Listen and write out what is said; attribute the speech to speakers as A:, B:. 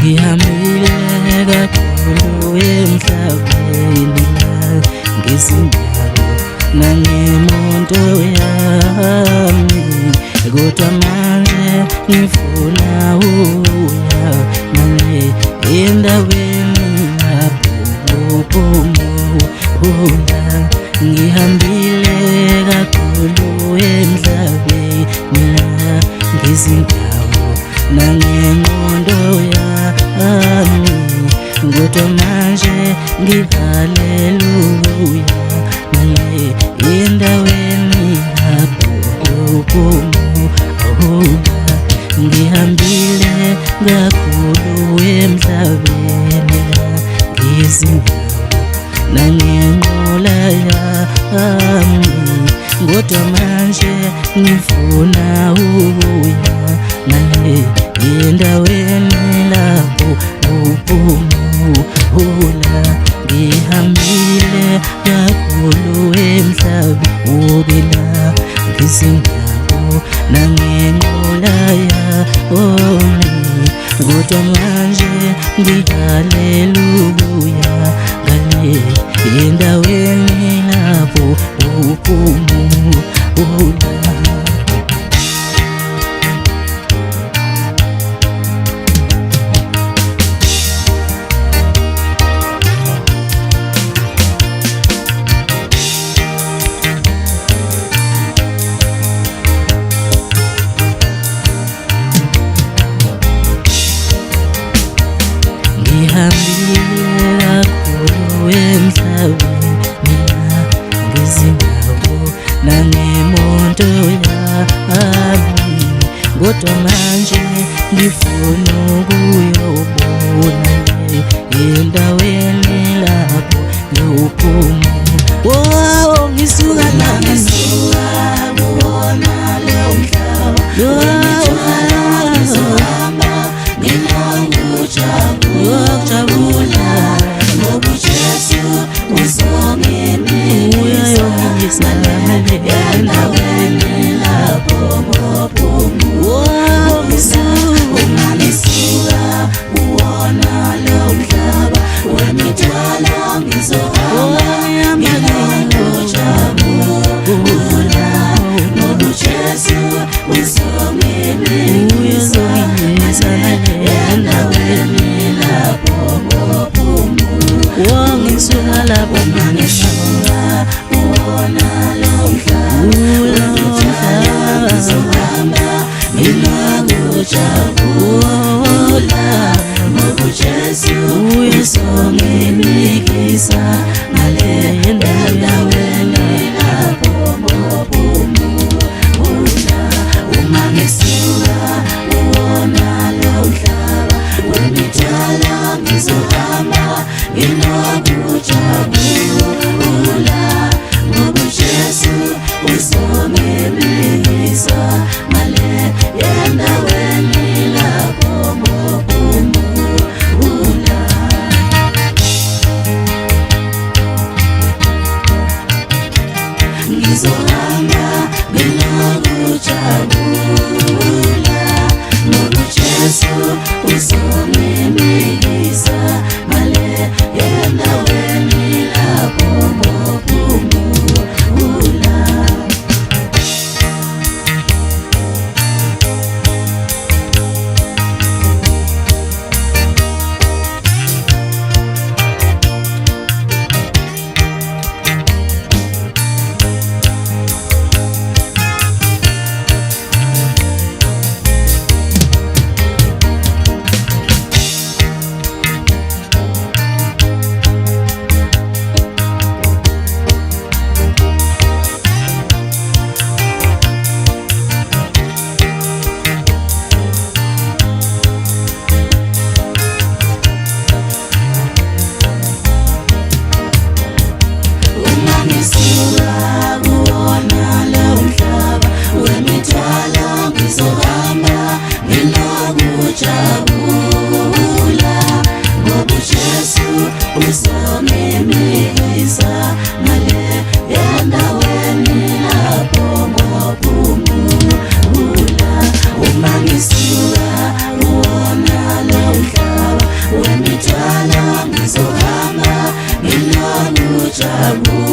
A: ngihambile kakhulu emhlabeni ngezindawo nangemonto yami, kodwa manje ngifuna uya manje endaweni lapho uphumula. Ngihambile kakhulu emhlabeni ngezindawo nangemondo yami, kodwa manje ngihaleluya manje endaweni lapho uphumula. Ngihambile kakhulu emhlabeni ngezindawo nangenqola yami, kodwa manje ngifuna ukuya manje endaweni lapho uphumula. Ngihambile kakhulu emhlabeni ngezindawo nangenqola yami, kodwa manje ngihaleluya ngale endaweni lapho uphumula. Ngihambile kakhulu emhlabeni ngezindawo nangemonto yami, kodwa manje ngifuna ukuyobona endaweni lapho uphumula. Ngisuka la ngisuka kuwona lowo mhlaba ngizohamba ngiyokujabula ngoba uJesu uzongimisa endaweni lapho uphumula. Uma ngisuka kuwona lowo mhlaba wemithwalo ngizohamba ngiyokujabula ngoba uJesu uzongimisa endaweni lapho uphumula. Ngisuka lapho ngisuka kuwona lowo mhlaba ngizohamba ngiyokujabula ngoba uJesu uzongimikisa ngale endaweni lapho uphumula. Uma ngisuka kuwona lowo mhlaba wemithwalo ngizohamba ngiyokujabula ngoba uJesu uzongimikisa ngale endaweni lapho uphumula. tabu